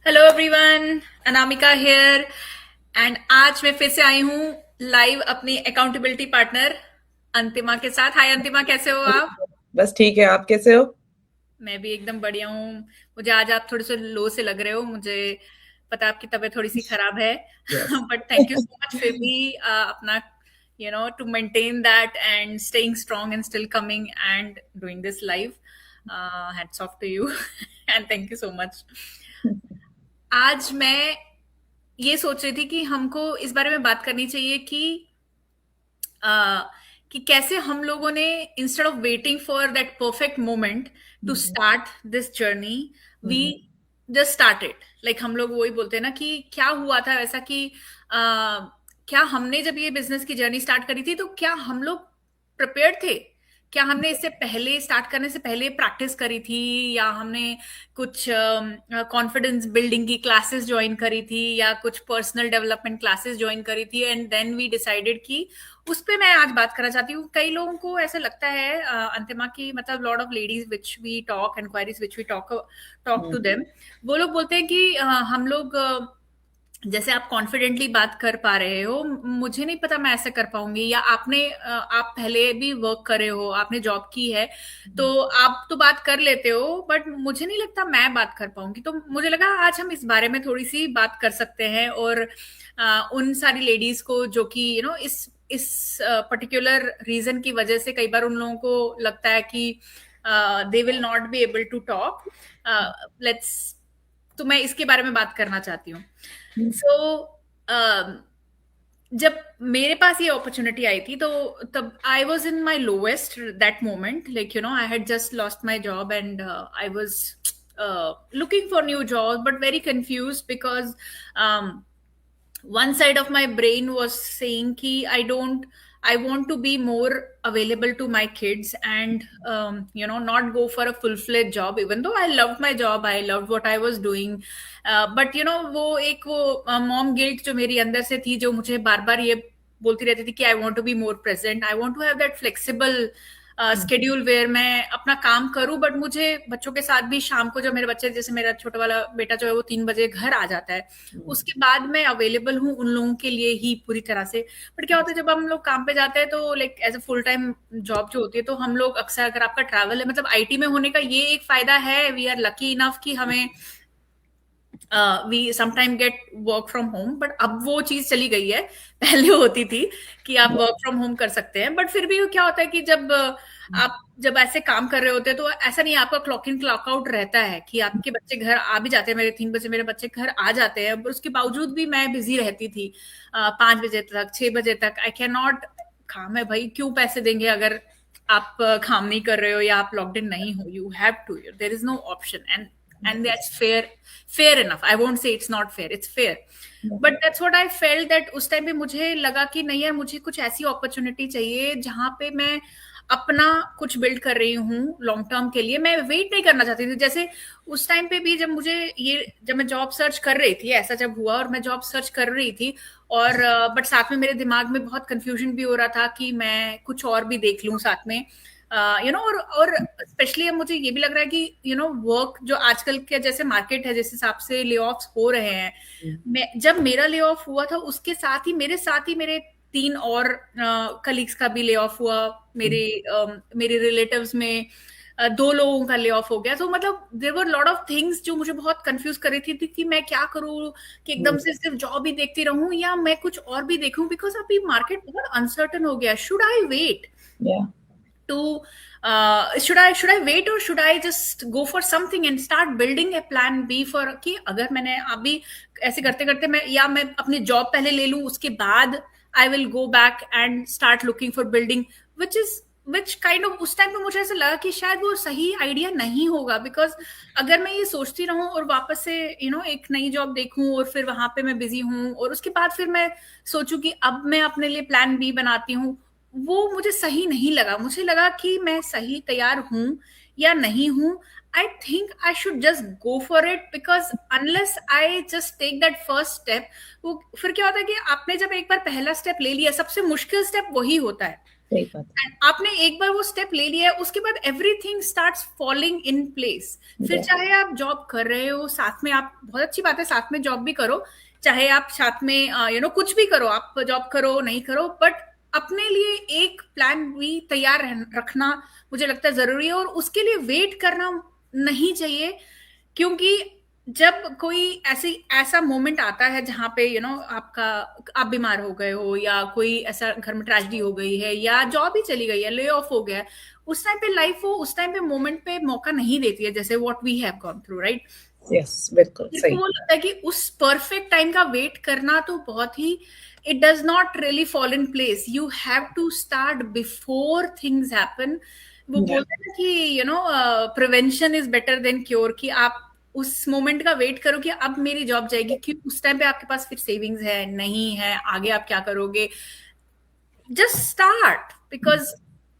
Hello everyone, Anamika here. And आज मैं फिर से आई हूँ लाइव अपनी अकाउंटेबिलिटी पार्टनर अंतिमा के साथ। हाय अंतिमा, कैसे हो आप? बस ठीक है। आप कैसे हो? मैं भी एकदम बढ़िया हूँ। मुझे आज आप थोड़े से लो से लग रहे हो। मुझे पता है आपकी तबीयत थोड़ी सी खराब है yes. But thank you so much फिर भी अपना to maintain that and staying strong and still coming and doing this live. Hats off to you and thank you so much. आज मैं ये सोच रही थी कि हमको इस बारे में बात करनी चाहिए आ, कि कैसे हम लोगों ने instead of waiting for that perfect moment to start this journey, we just started. Like हम लोग वही बोलते हैं ना कि क्या हुआ था ऐसा कि क्या हमने जब ये बिजनेस की जर्नी स्टार्ट करी थी तो क्या हम लोग प्रिपेयर्ड थे? क्या हमने इससे पहले स्टार्ट करने से पहले प्रैक्टिस करी थी, या हमने कुछ कॉन्फिडेंस बिल्डिंग की क्लासेस ज्वाइन करी थी, या कुछ पर्सनल डेवलपमेंट क्लासेस ज्वाइन करी थी एंड देन वी डिसाइडेड कि उस पे मैं आज बात करना चाहती हूँ। कई लोगों को ऐसा लगता है अंतिमा की, मतलब lot of ladies which we talk, enquiries which we talk talk to them, वो लोग बोलते हैं कि हम लोग जैसे आप कॉन्फिडेंटली बात कर पा रहे हो, मुझे नहीं पता मैं ऐसे कर पाऊंगी। या आप पहले भी वर्क करे हो, आपने जॉब की है, तो आप तो बात कर लेते हो, बट मुझे नहीं लगता मैं बात कर पाऊंगी। तो मुझे लगा आज हम इस बारे में थोड़ी सी बात कर सकते हैं, और उन सारी लेडीज को जो कि इस पर्टिकुलर रीजन की वजह से कई बार उन लोगों को लगता है कि they will not be able to talk. Let's तो मैं इसके बारे में बात करना चाहती हूँ। सो जब मेरे पास ये अपॉर्चुनिटी आई थी, तो तब I was in my lowest that moment. Like I had just lost my job and I was looking for new jobs but very confused because one side of my brain was saying ki I want to be more available to my kids and not go for a full fledged job, even though I loved my job, I loved what I was doing. But वो mom guilt जो मेरी अंदर से थी, जो मुझे बार बार ये बोलती रहती थी कि I want to be more present, I want to have that flexible schedule where मैं अपना काम करूं, बट मुझे बच्चों के साथ भी शाम को, जब मेरे बच्चे, जैसे मेरा छोटा वाला बेटा जो है वो 3 बजे घर आ जाता है, उसके बाद मैं अवेलेबल हूँ उन लोगों के लिए ही पूरी तरह से। बट क्या होता है जब हम लोग काम पे जाते हैं, तो like as a full time job जो होती है, तो हम लोग अक्सर, अगर आपका ट्रैवल है, मतलब आईटी में होने का ये एक फायदा है, वी आर लकी इनफ कि हमें we sometime get work from home. But अब वो चीज चली गई है। पहले होती थी कि आप वर्क फ्रॉम होम कर सकते हैं, बट फिर भी क्या होता है कि आप जब ऐसे काम कर रहे होते हैं, तो ऐसा नहीं है, आपका क्लॉक इन क्लॉक आउट रहता है कि आपके बच्चे घर आ भी जाते हैं। मेरे 3 बजे मेरे बच्चे घर आ जाते हैं, पर उसके बावजूद भी मैं बिजी रहती थी 5 बजे तक, 6 बजे तक। I can not. काम है भाई, क्यों पैसे देंगे अगर आप काम नहीं कर रहे हो या आप लॉकड इन नहीं हो? You have to, there is no option, and that's fair enough. I won't say it's not fair, it's fair. But that's what I felt, that उस टाइम पे मुझे लगा कि नहीं यार, मुझे कुछ ऐसी अपॉर्चुनिटी चाहिए जहां पे मैं अपना कुछ बिल्ड कर रही हूँ लॉन्ग टर्म के लिए। मैं वेट नहीं करना चाहती थी। जैसे उस टाइम पे भी जब मैं जॉब सर्च कर रही थी, ऐसा जब हुआ और मैं जॉब सर्च कर रही थी, और बट साथ में मेरे दिमाग में बहुत कंफ्यूजन भी हो रहा था कि मैं कुछ और भी देख लूं साथ में। और स्पेशली अब मुझे ये भी लग रहा है कि वर्क जो आजकल के जैसे मार्केट है, जिस हिसाब से ले ऑफ्स हो रहे हैं, मैं जब मेरा ले ऑफ हुआ था, उसके साथ ही मेरे 3 और कलीग्स का भी ले ऑफ हुआ। मेरे रिलेटिव्स में 2 लोगों का ले ऑफ हो गया। तो मतलब there were lot of things जो मुझे बहुत कंफ्यूज कर रही थी कि मैं क्या करूं, कि एकदम से सिर्फ जॉब ही देखती रहूं या मैं कुछ और भी देखूं, बिकॉज अभी मार्केट बहुत अनसर्टन हो गया। Should I wait to should I wait, or should I just go for something and start building a plan B for कि अगर मैंने अभी ऐसे करते करते मैं अपनी जॉब पहले ले लूं, उसके बाद I will go back and start looking for building, which kind of उस टाइम पे मुझे ऐसा लगा कि शायद वो सही आइडिया नहीं होगा, बिकॉज अगर मैं ये सोचती रहूं और वापस से एक नई जॉब देखूं और फिर वहां पे मैं बिजी हूं, और उसके बाद फिर मैं सोचूं कि अब मैं अपने लिए प्लान बी बनाती हूँ, वो मुझे सही नहीं लगा। मुझे लगा कि मैं सही तैयार हूं या नहीं हूं। I think I should just go for it, because unless I just take that first step, वो फिर क्या होता है कि आपने जब एक बार पहला स्टेप ले लिया, सबसे मुश्किल स्टेप वही होता है। सही बात एंड आपने एक बार वो स्टेप ले लिया है, उसके बाद everything starts falling in place. फिर है। चाहे आप जॉब कर रहे हो साथ में, आप बहुत अच्छी बात है साथ में जॉब भी करो, चाहे आप साथ में कुछ भी करो, आप जॉब करो नहीं करो, बट अपने लिए एक प्लान भी तैयार रखना मुझे लगता है जरूरी है, और उसके लिए वेट करना नहीं चाहिए। क्योंकि जब कोई ऐसी ऐसा मोमेंट आता है जहां पे आपका, आप बीमार हो गए हो, या कोई ऐसा घर में ट्रेजेडी हो गई है, या जॉब ही चली गई है, ले ऑफ हो गया है, उस टाइम पे लाइफ वो उस टाइम पे मोमेंट पे मौका नहीं देती है, जैसे what we have gone through, right. Yes, बिल्कुल मेरे को सही। वो लगता है कि उस परफेक्ट टाइम का वेट करना तो बहुत ही, it does not really fall in place, you have to start before things happen. वो या बोलते हैं ना कि prevention is better than cure, कि आप उस मोमेंट का वेट करो कि अब मेरी जॉब जाएगी, क्यों उस टाइम पे आपके पास फिर सेविंग्स है नहीं है, आगे आप क्या करोगे। जस्ट स्टार्ट, बिकॉज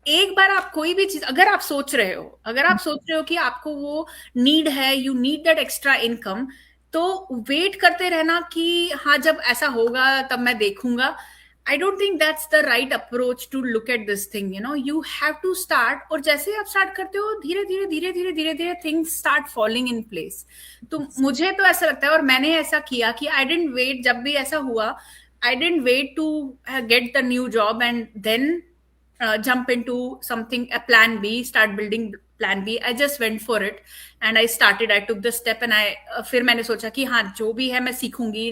एक बार आप कोई भी चीज, अगर आप सोच रहे हो, अगर आप सोच रहे हो कि आपको वो नीड है, you need that extra income, तो वेट करते रहना कि हाँ जब ऐसा होगा तब मैं देखूंगा, I don't think that's the right approach to look at this thing. You have to start, और जैसे आप स्टार्ट करते हो धीरे धीरे धीरे धीरे धीरे धीरे things start falling in place. तो मुझे तो ऐसा लगता है, और मैंने ऐसा किया कि आई डेंट वेट, जब भी ऐसा हुआ I didn't wait to get the new job and then jump into something, a plan B, start building plan B. I just went for it and I started. I took the step and फिर मैंने सोचा कि हाँ जो भी है मैं सीखूंगी,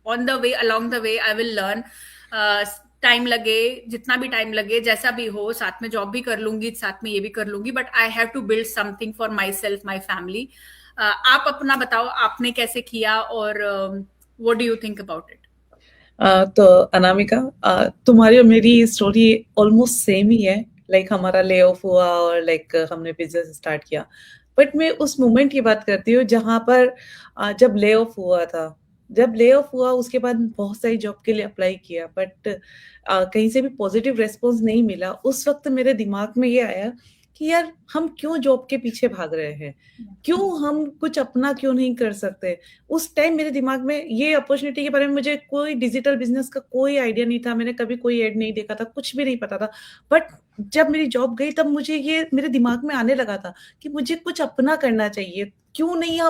on the way, along the way I will learn. Time लगे, जितना भी टाइम लगे, जैसा भी हो, साथ में जॉब भी कर लूंगी, साथ में ये भी कर लूंगी, but I have to build something for myself, my family. आप अपना बताओ, आपने कैसे किया, और what do you think about it? तो अनामिका, तुम्हारी और मेरी स्टोरी ऑलमोस्ट सेम ही है। लाइक हमारा ले ऑफ हुआ और लाइक हमने बिजनेस स्टार्ट किया। बट मैं उस मोमेंट की बात करती हूँ जहाँ पर जब ले ऑफ हुआ था। जब ले ऑफ हुआ उसके बाद बहुत सारी जॉब के लिए अप्लाई किया, बट कहीं से भी पॉजिटिव रेस्पॉन्स नहीं मिला। उस वक्त मेरे दिमाग में ये आया कि यार हम क्यों जॉब के पीछे भाग रहे हैं, क्यों हम कुछ अपना क्यों नहीं कर सकते। उस टाइम मेरे दिमाग में ये अपॉर्चुनिटी के बारे में, मुझे कोई डिजिटल बिजनेस का कोई आइडिया नहीं था, मैंने कभी कोई ऐड नहीं देखा था, कुछ भी नहीं पता था। बट जब मेरी जॉब गई तब मुझे ये मेरे दिमाग में आने लगा था कि मुझे कुछ अपना करना चाहिए। क्यों नहीं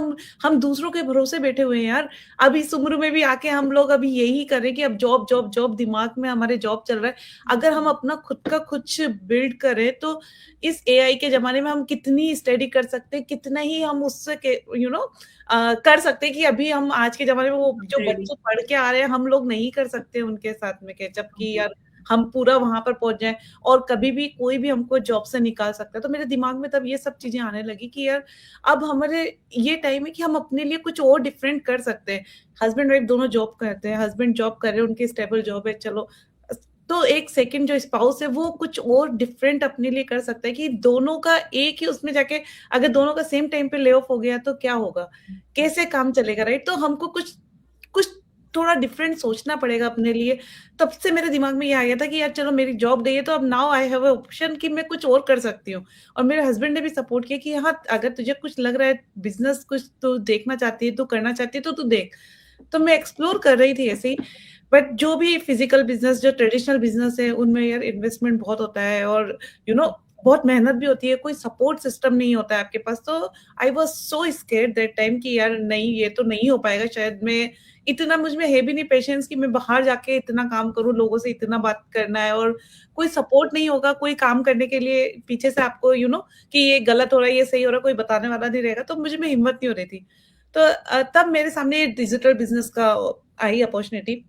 हम दूसरों के भरोसे बैठे हुए हैं यार। अब इस उम्र में भी आके हम लोग अभी यही कर रहे हैं कि अब जॉब जॉब जॉब, दिमाग में हमारे जॉब चल रहा है। अगर हम अपना खुद का कुछ बिल्ड करें तो इस एआई के ज़माने में हम कितनी स्टडी कर सकते हैं, कितना ही हम उससे कर सकते हैं कि अभी हम आज के ज़माने में वो जो Really? बच्चे पढ़ के आ रहे हैं, हम लोग नहीं कर सकते उनके साथ में कैच अप कि यार हम पूरा वहाँ पर पहुँच जाएँ और कभी भी कोई भी हमको जॉब से निकाल सकता है। तो मेरे दिमाग में तब ये सब चीज़ें आने लगी कि यार अब हमारे ये टाइम है कि हम अपने लिए कुछ और डिफरेंट कर सकते हैं। हस्बैंड वाइफ दोनों जॉब करते हैं, हस्बैंड जॉब कर रहे हैं, उनकी स्टेबल जॉब है, चलो। तो एक सेकंड जो स्पाउस है वो कुछ और डिफरेंट अपने लिए कर सकता है कि दोनों का एक ही उसमें जाके अगर दोनों का सेम टाइम पे ले ऑफ हो गया तो क्या होगा? कैसे काम चलेगा, राइट? तो हमको कुछ कुछ थोड़ा डिफरेंट सोचना पड़ेगा अपने लिए। तब से मेरे दिमाग में ये आ गया था कि यार चलो मेरी जॉब गई है तो अब now I have a option कि मैं कुछ और कर सकती हूँ। और मेरे हस्बैंड ने भी सपोर्ट किया कि हाँ, अगर तुझे कुछ लग रहा है बिज़नेस कुछ तू देखना चाहती है, तू करना चाहती है तो तू देख। तो मैं एक्सप्लोर कर रही थी ऐसे ही। बट जो भी फिजिकल बिज़नेस, जो ट्रेडिशनल बिज़नेस है, उनमें यार इन्वेस्टमेंट बहुत होता है और यू नो बहुत मेहनत भी होती है, कोई सपोर्ट सिस्टम नहीं होता है आपके पास। तो I was so scared that time कि यार नहीं, ये तो नहीं हो पाएगा शायद। मैं इतना, मुझ में है भी नहीं पेशेंस कि मैं बाहर जाके इतना काम करूँ, लोगों से इतना बात करना है और कोई सपोर्ट नहीं होगा, कोई काम करने के लिए पीछे से आपको कि ये गलत हो रहा है, ये सही हो रहा है, कोई बताने वाला नहीं रहेगा। तो मुझे में हिम्मत नहीं हो रही थी। तो तब मेरे सामने डिजिटल बिज़नेस का आई अपॉर्च्युनिटी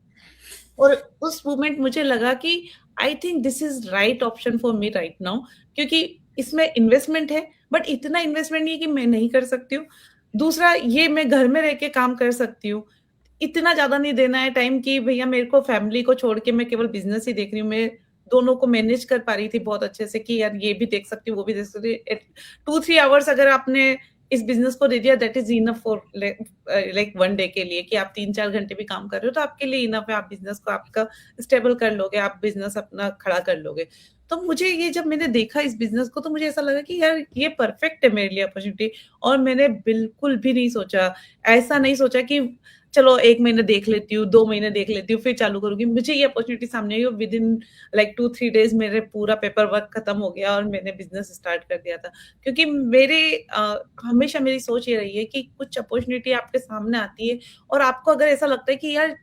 और उस मोमेंट मुझे लगा कि I think this is right option for me right now, क्योंकि इसमें इन्वेस्टमेंट है, बट इतना इन्वेस्टमेंट नहीं है कि मैं नहीं कर सकती हूँ। दूसरा, ये मैं घर में रह के काम कर सकती हूँ। इतना ज़्यादा नहीं देना है टाइम कि भैया मेरे को फैमिली को छोड़ के मैं केवल बिज़नेस ही देख रही हूँ। मैं दोनों को मैनेज कर पा रही थी बहुत अच्छे से कि यार ये भी देख सकती हूँ, वो भी देख सकती हूँ। 2-3 आवर्स अगर आपने इस बिज़नेस को दे दिया, that is enough for like 1 day के लिए कि आप 3-4 घंटे भी काम कर रहे हो तो आपके लिए इनफ है। आप बिज़नेस को आपका स्टेबल कर लोगे, आप बिज़नेस अपना खड़ा कर लोगे। तो मुझे ये जब मैंने देखा इस बिज़नेस को, तो मुझे ऐसा लगा कि यार ये परफेक्ट है मेरे लिए अपॉर्च्युनिटी। और मैंने बिल्कुल भी नहीं सोचा, ऐसा नहीं सोचा कि चलो 1 महीने देख लेती हूँ, 2 महीने देख लेती हूँ, फिर चालू करूँगी। मुझे ये अपॉर्च्युनिटी सामने आई और विदिन लाइक 2-3 डेज़ मेरे पूरा पेपर वर्क खत्म हो गया और मैंने बिज़नेस स्टार्ट कर दिया था। क्योंकि हमेशा मेरी सोच ये रही है कि कुछ अपॉर्च्युनिटी आपके सामने आती है और आपको अगर ऐसा लगता है कि यार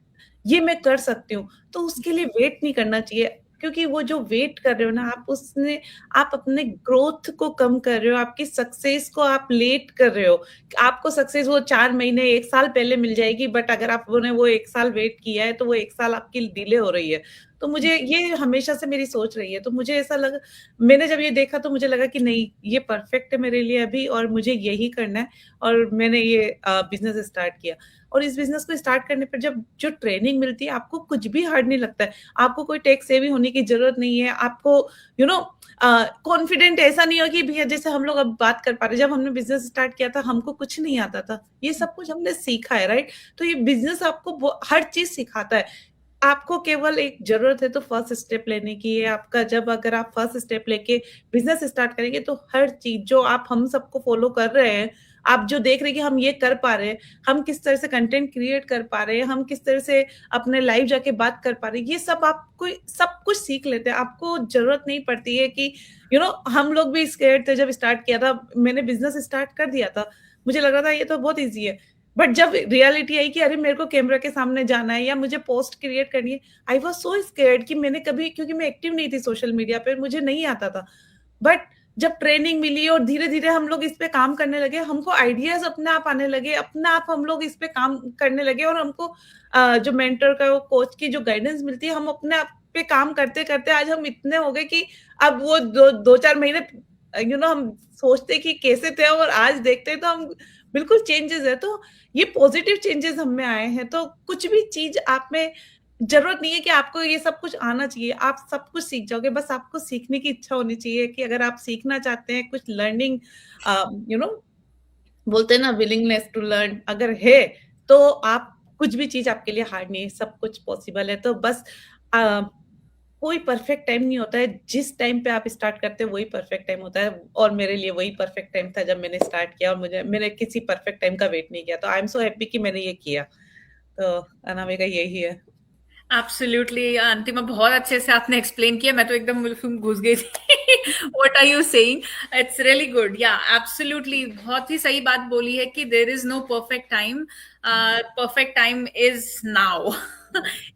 ये मैं कर सकती हूँ, तो उसके लिए वेट नहीं करना चाहिए। क्योंकि वो जो वेट कर रहे हो ना आप, उसमें आप अपने ग्रोथ को कम कर रहे हो, आपकी सक्सेस को आप लेट कर रहे हो। आपको सक्सेस वो 4 महीने, 1 साल पहले मिल जाएगी, बट अगर आपने वो 1 साल वेट किया है, तो वो 1 साल आपकी डिले हो रही है। तो मुझे ये हमेशा से मेरी सोच रही है, तो मुझे ऐसा लगा, मैंने जब ये देखा तो मुझे लगा कि नहीं, ये परफेक्ट है मेरे लिए अभी और मुझे यही करना है। और मैंने ये बिज़नेस स्टार्ट किया। और इस बिज़नेस को स्टार्ट करने पर जब जो ट्रेनिंग मिलती है, आपको कुछ भी हार्ड नहीं लगता है। आपको कोई टेक सेवी होने की ज़रूरत नहीं है। आपको यू नो कॉन्फिडेंट ऐसा नहीं हो कि भैया, जैसे हम लोग अब बात कर पा रहे हैं, जब हमने बिज़नेस स्टार्ट किया था, हमको कुछ नहीं आता था। ये सब कुछ हमने सीखा है, राइट? तो ये बिज़नेस आपको हर चीज़ सिखाता है। आपको केवल एक ज़रूरत है तो फर्स्ट स्टेप लेने की है। आपका जब अगर आप फर्स्ट स्टेप लेके बिज़नेस स्टार्ट करेंगे, तो हर चीज़ जो आप हम सबको फ़ॉलो कर रहे हैं, आप जो देख रहे हैं कि हम ये कर पा रहे हैं, हम किस तरह से कंटेंट क्रिएट कर पा रहे हैं, हम किस तरह से अपने लाइव जाके बात कर पा रहे हैं, ये सब आपको सब कुछ सीख लेते हैं। आपको ज़रूरत नहीं पड़ती है कि हम लोग भी स्केर्ड थे जब स्टार्ट किया था। मैंने बिज़नेस स्टार्ट कर दिया था। मुझे लग रहा था ये तो बहुत ईज़ी है। बट जब रियलिटी आई कि अरे मेरे को कैमरा के सामने जाना है या मुझे पोस्ट क्रिएट करनी है, आई वाज़ सो स्केर्ड कि मैंने कभी, क्योंकि मैं एक्टिव नहीं थी सोशल मीडिया पे, मुझे नहीं आता था। बट जब ट्रेनिंग मिली और धीरे-धीरे हम लोग इस पे काम करने लगे, हमको आइडियाज़ अपने आप आने लगे, अपने आप हम लोग इस पे काम करने लगे और हमको जो मेंटर का, वो कोच की जो गाइडेंस मिलती है, हम अपने आप पे काम करते-करते आज हम इतने हो गए कि अब वो 2-4 महीने हम सोचते हैं कि कैसे थे और आज देखते हैं तो हम बिल्कुल चेंजेज़ है। तो ये पॉजिटिव चेंजेज़ हम में आए हैं, तो कुछ भी चीज़ आप में ज़रूरत नहीं है कि आपको ये सब कुछ आना चाहिए, आप सब कुछ सीख जाओगे, बस आपको सीखने की इच्छा होनी चाहिए कि अगर आप सीखना चाहते हैं कुछ लर्निंग, अ, यू नो बोलते हैं ना, विलिंगनेस टू लर्न अगर है, तो आप कुछ भी चीज़ आपके लिए हार्ड नहीं है, सब कुछ पॉसिबल है। तो बस अ, कोई परफेक्ट टाइम नहीं होता है, जिस टाइम पे आप स्टार्ट करते हैं वही परफेक्ट टाइम होता है और मेरे लिए वही परफेक्ट टाइम था जब मैंने स्टार्ट किया और मैंने किसी परफेक्ट टाइम का वेट नहीं किया। तो आई एम सो हैप्पी कि मैंने ये किया। तो अनामिका यही है। एब्सोल्युटली अंतिमा, बहुत अच्छे से आपने एक्सप्लेन किया, मैं तो एकदम बिल्कुल घुस गई थी। What are you saying? It's really good. Yeah absolutely, बहुत ही सही बात बोली है कि there is no perfect time. Perfect time is now.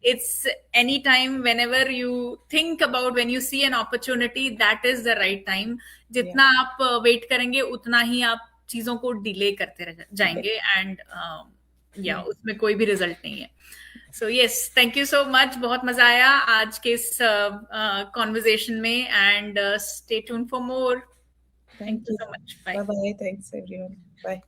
It's any time whenever you think about, when you see an opportunity, that is the right time. या जितना आप वेट करेंगे उतना ही आप चीजों को डिले करते या जाएंगे, एंड या या उसमें कोई भी रिजल्ट नहीं है। So yes, thank you so much, बहुत मजा आया आज के इस कॉन्वर्जेशन में, and stay tune for more. Thank thank you you. So much, bye bye. Bye, thanks everyone. Bye.